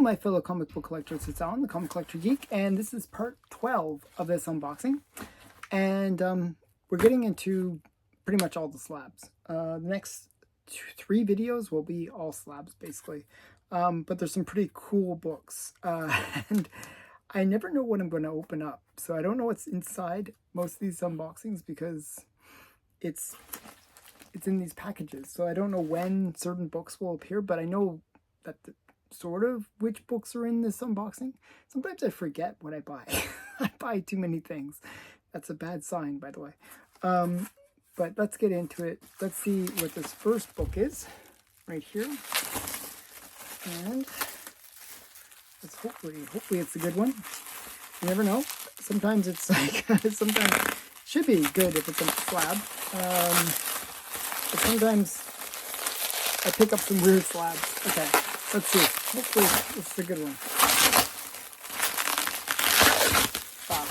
my fellow comic book collectors, it's Alan, the Comic Collector Geek, and this is part 12 of this unboxing. And we're getting into pretty much all the slabs. The next 3 videos will be all slabs, basically. But there's some pretty cool books. And I never know what I'm going to open up. So I don't know what's inside most of these unboxings because it's in these packages. So I don't know when certain books will appear, but I know that sort of which books are in this unboxing. Sometimes I forget what I buy. I buy too many things. That's a bad sign, by the way. But let's get into it. Let's see what this first book is right here. And let's hopefully it's a good one. You never know. Sometimes it's like, sometimes it should be good if it's a slab. But sometimes I pick up some weird slabs. Okay, let's see. Hopefully this is a good one. Wow,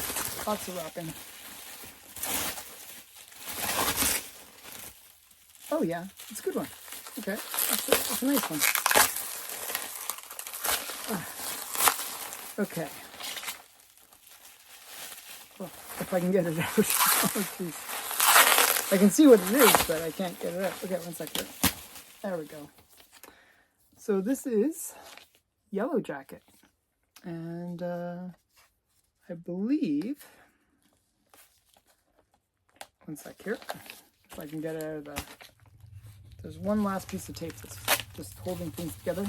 lots of wrapping. Oh yeah, it's a good one. Okay, that's a nice one. Okay. Well, if I can get it out. Oh, geez. I can see what it is, but I can't get it out. Okay, one second. There we go. So this is Yellow Jacket. And I believe, one sec here, if I can get it out of the, there's one last piece of tape that's just holding things together.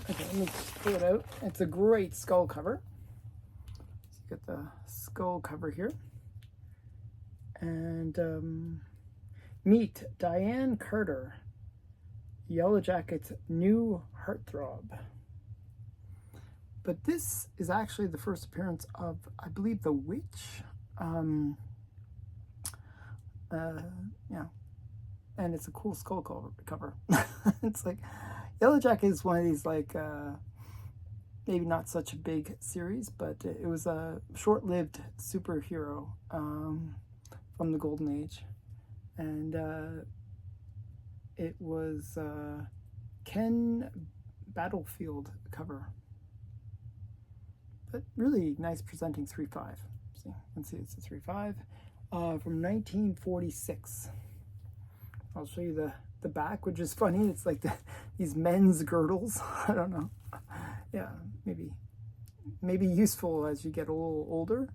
Okay, let me pull it out. It's a great skull cover. So you get the skull cover here. And meet Diane Carter, Yellow Jacket's new heartthrob. But this is actually the first appearance of, I believe, the Witch. Yeah, and it's a cool skull cover. It's like, Yellow Jacket is one of these, like, maybe not such a big series, but it was a short-lived superhero from the Golden Age. And it was Ken Battlefield cover. But really nice presenting 3.5. See, you can see it's a 3.5 from 1946. I'll show you the back, which is funny. It's like these men's girdles. I don't know. Yeah, maybe useful as you get a little older.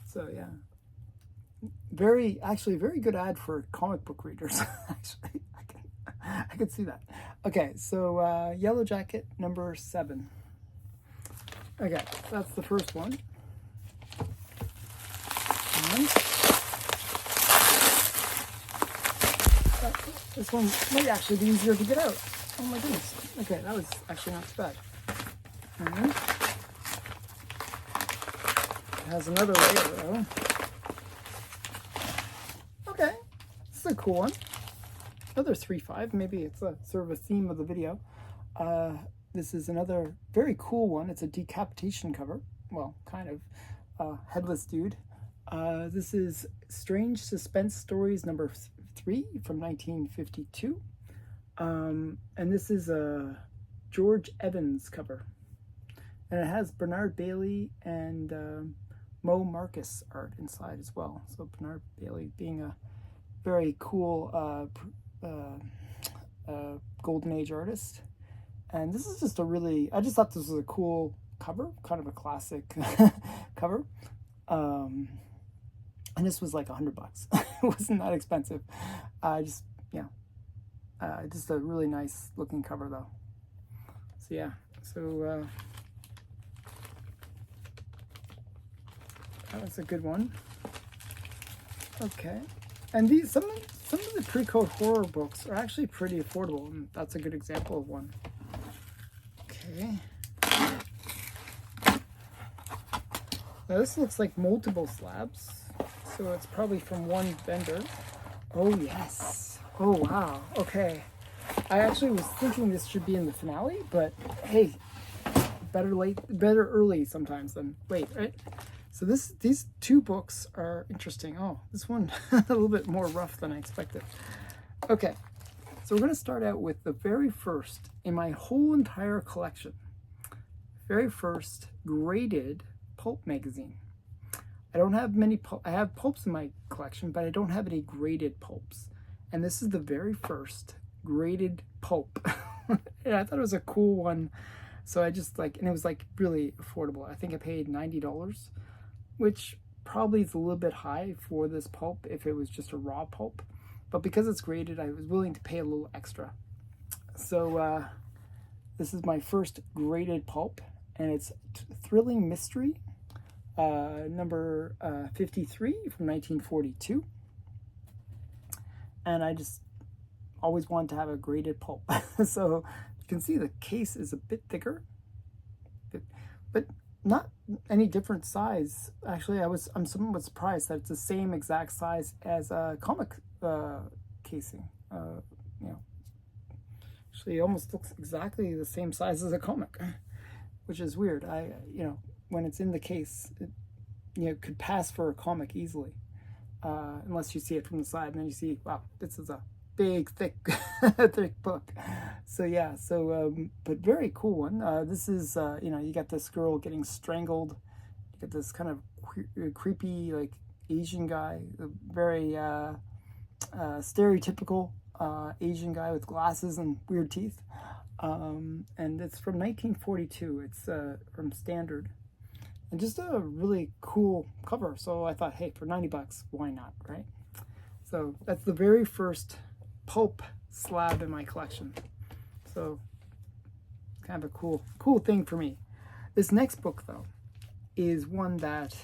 So yeah, actually very good ad for comic book readers. Actually, I can see that. Okay, so Yellow Jacket number 7. Okay, that's the first one. And this one might actually be easier to get out. Oh my goodness. Okay, that was actually not too bad. And it has another layer though. Okay, this is a cool one. Another 3.5. Maybe it's a sort of a theme of the video. This is another very cool one. It's a decapitation cover. Well, kind of. Headless dude. This is Strange Suspense Stories number 3 from 1952. And this is a George Evans cover. And it has Bernard Bailey and Mo Marcus art inside as well. So Bernard Bailey being a very cool Golden Age artist. And this is just I just thought this was a cool cover, kind of a classic cover. And this was like $100. It wasn't that expensive. Just a really nice looking cover though. So yeah, so that was a good one. Okay, and some of the pre-code horror books are actually pretty affordable, and that's a good example of one. Okay. Now this looks like multiple slabs, so it's probably from one vendor. Oh yes. Oh wow. Okay. I actually was thinking this should be in the finale, but hey, better early sometimes than late, right? So these 2 books are interesting. Oh, this one a little bit more rough than I expected. Okay. So we're going to start out with the very first in my whole entire collection. Very first graded pulp magazine. I don't have many I have pulps in my collection, but I don't have any graded pulps. And this is the very first graded pulp. And I thought it was a cool one. So I just and it was really affordable. I think I paid $90, which probably is a little bit high for this pulp if it was just a raw pulp. But because it's graded, I was willing to pay a little extra. So this is my first graded pulp, and it's Thrilling Mystery, number 53 from 1942. And I just always wanted to have a graded pulp. So you can see the case is a bit thicker, but not any different size. Actually, I'm somewhat surprised that it's the same exact size as a comic casing. Actually, it almost looks exactly the same size as a comic, which is weird. When it's in the case, it could pass for a comic easily, unless you see it from the side, and then you see, wow, this is a big, thick, thick book. So yeah, but very cool one. This is, you got this girl getting strangled. You get this kind of creepy, Asian guy, very stereotypical Asian guy with glasses and weird teeth. And it's from 1942. It's from Standard. And just a really cool cover. So I thought, hey, for $90, why not, right? So that's the very first pulp slab in my collection. So kind of a cool thing for me. This next book, though, is one that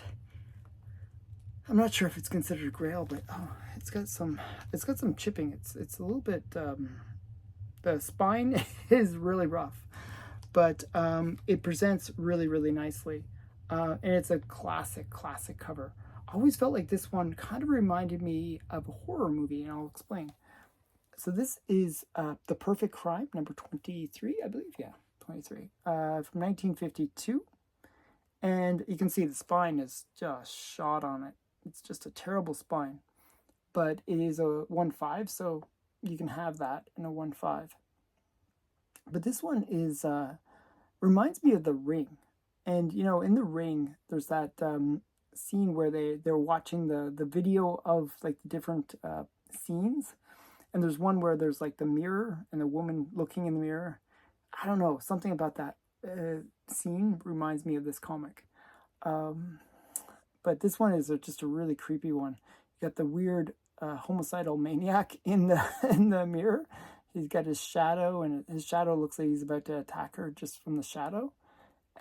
I'm not sure if it's considered Grail, but it's got some chipping. It's a little bit the spine is really rough, but it presents really nicely, and it's a classic cover. I always felt like this one kind of reminded me of a horror movie, and I'll explain. So this is The Perfect Crime, number 23, I believe. Yeah, 23, from 1952. And you can see the spine is just shot on it. It's just a terrible spine. But it is a 1/5, so you can have that in a 1/5. But this one is reminds me of The Ring. And, in The Ring, there's that scene where they're watching the video of, the different scenes. And there's one where there's the mirror and the woman looking in the mirror. I don't know, something about that scene reminds me of this comic. But this one is just a really creepy one. You got the weird homicidal maniac in the mirror. He's got his shadow, and his shadow looks like he's about to attack her just from the shadow.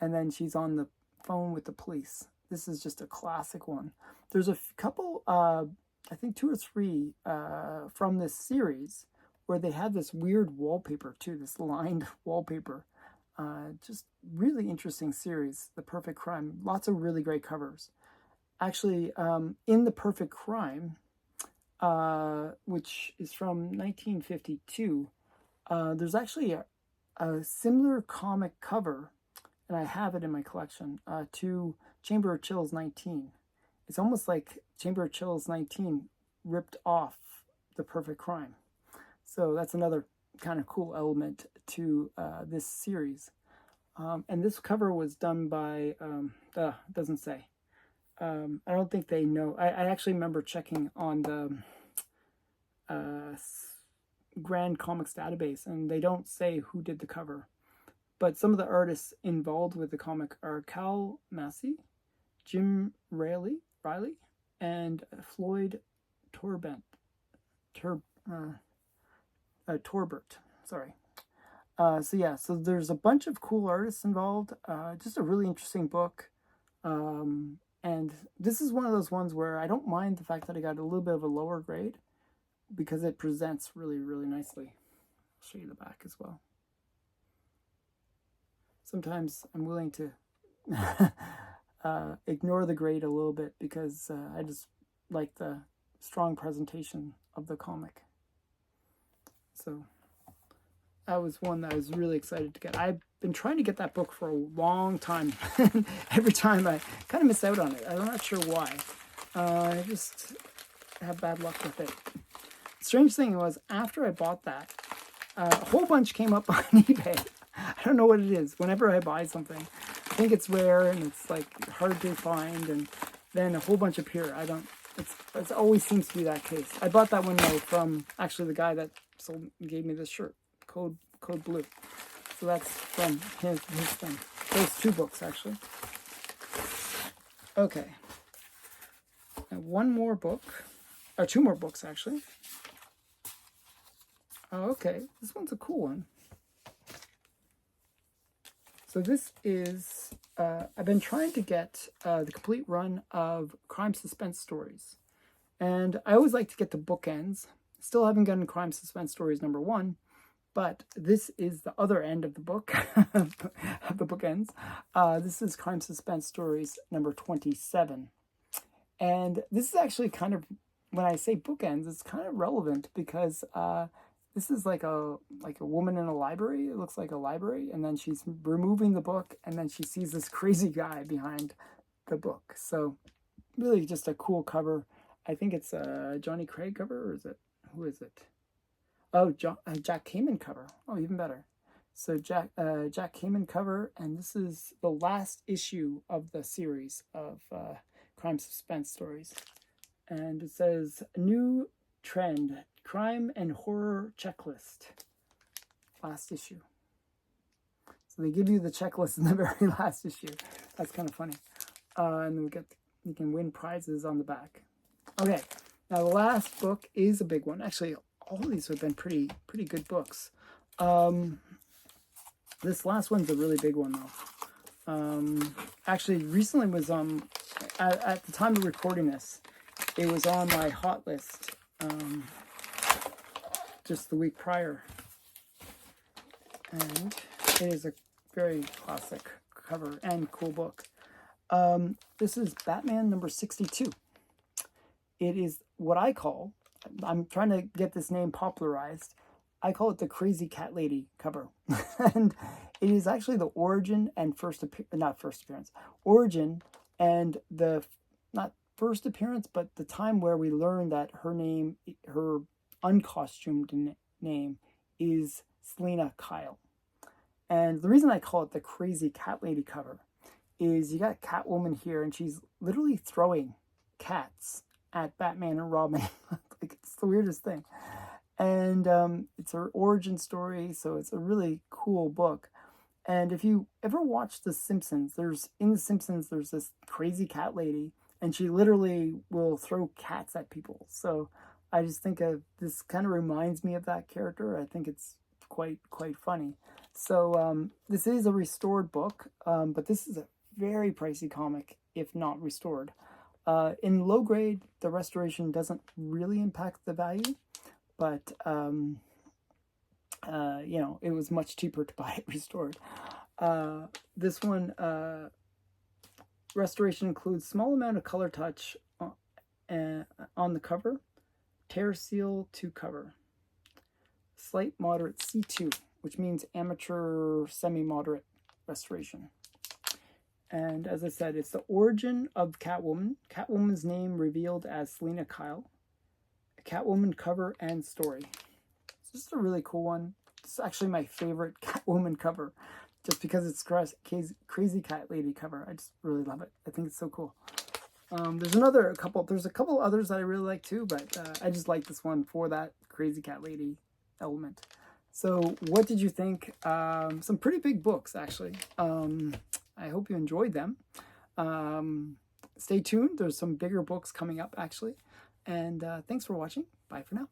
And then she's on the phone with the police. This is just a classic one. There's a couple, I think 2 or 3 from this series where they have this weird wallpaper too, this lined wallpaper. Just really interesting series, The Perfect Crime. Lots of really great covers. Actually, in The Perfect Crime, which is from 1952, there's actually a similar comic cover, and I have it in my collection, to Chamber of Chills 19. It's almost like Chamber of Chills 19 ripped off The Perfect Crime. So that's another kind of cool element to this series. And this cover was done by, doesn't say. I don't think they know. I actually remember checking on the Grand Comics database, and they don't say who did the cover. But some of the artists involved with the comic are Cal Massey, Jim Riley, and Floyd Torbert. Sorry. So there's a bunch of cool artists involved. Just a really interesting book. And this is one of those ones where I don't mind the fact that I got a little bit of a lower grade because it presents really nicely. I'll show you the back as well. Sometimes I'm willing to ignore the grade a little bit because I just like the strong presentation of the comic. So that was one that I was really excited to get. I've been trying to get that book for a long time. Every time I kind of miss out on it. I'm not sure why. I just have bad luck with it. Strange thing was, after I bought that, A whole bunch came up on eBay. I don't know what it is. Whenever I buy something, I think it's rare and it's like hard to find, and then a whole bunch appear. I don't. It always seems to be that case. I bought that one though from actually the guy that gave me this shirt, Code Blue. So that's from his thing. Those 2 books actually. Okay. And one more book, or 2 more books actually. Oh, okay, this one's a cool one. So this is, I've been trying to get the complete run of crime suspense stories. And I always like to get the bookends. Still haven't gotten Crime Suspense Stories #1, but this is the other end of the book, of the bookends. This is Crime Suspense Stories #27. And this is actually kind of, when I say bookends, it's kind of relevant because this is like a woman in a library. It looks like a library, and then she's removing the book, and then she sees this crazy guy behind the book. So really just a cool cover. I think it's a Johnny Craig cover, or is it? Who is it? Oh, Jack Kamen cover. Oh, even better. So Jack Kamen cover, and this is the last issue of the series of crime suspense stories. And it says, new trend, crime and horror checklist. Last issue. So they give you the checklist in the very last issue. That's kind of funny. And then you can win prizes on the back. Okay, now the last book is a big one. Actually, all of these have been pretty good books. This last one's a really big one though. Actually, recently was at the time of recording this, it was on my hot list. Just the week prior, and it is a very classic cover and cool book. This is Batman #62. It is what I call, I'm trying to get this name popularized, I call it the Crazy Cat Lady cover. And it is actually the origin and origin and the, not first appearance, but the time where we learned that her uncostumed name is Selina Kyle. And the reason I call it the Crazy Cat Lady cover is you got Catwoman here, and she's literally throwing cats at Batman and Robin. Like, it's the weirdest thing. And it's her origin story, so it's a really cool book. And if you ever watch The Simpsons, there's this crazy cat lady, and she literally will throw cats at people. So I just think this kind of reminds me of that character. I think it's quite funny. So this is a restored book, but this is a very pricey comic if not restored. In low grade, the restoration doesn't really impact the value, but you know, it was much cheaper to buy it restored. This one, restoration includes small amount of color touch on the cover, tear seal to cover, slight moderate C2, which means amateur semi-moderate restoration. And as I said, it's the origin of Catwoman, Catwoman's name revealed as Selina Kyle, a Catwoman cover and story. It's just a really cool one. It's actually my favorite Catwoman cover, just because it's Crazy Cat Lady cover. I just really love it. I think it's so cool. There's a couple others that I really like too, but I just like this one for that Crazy Cat Lady element. So what did you think? Some pretty big books, actually. I hope you enjoyed them. Stay tuned. There's some bigger books coming up, actually. And thanks for watching. Bye for now.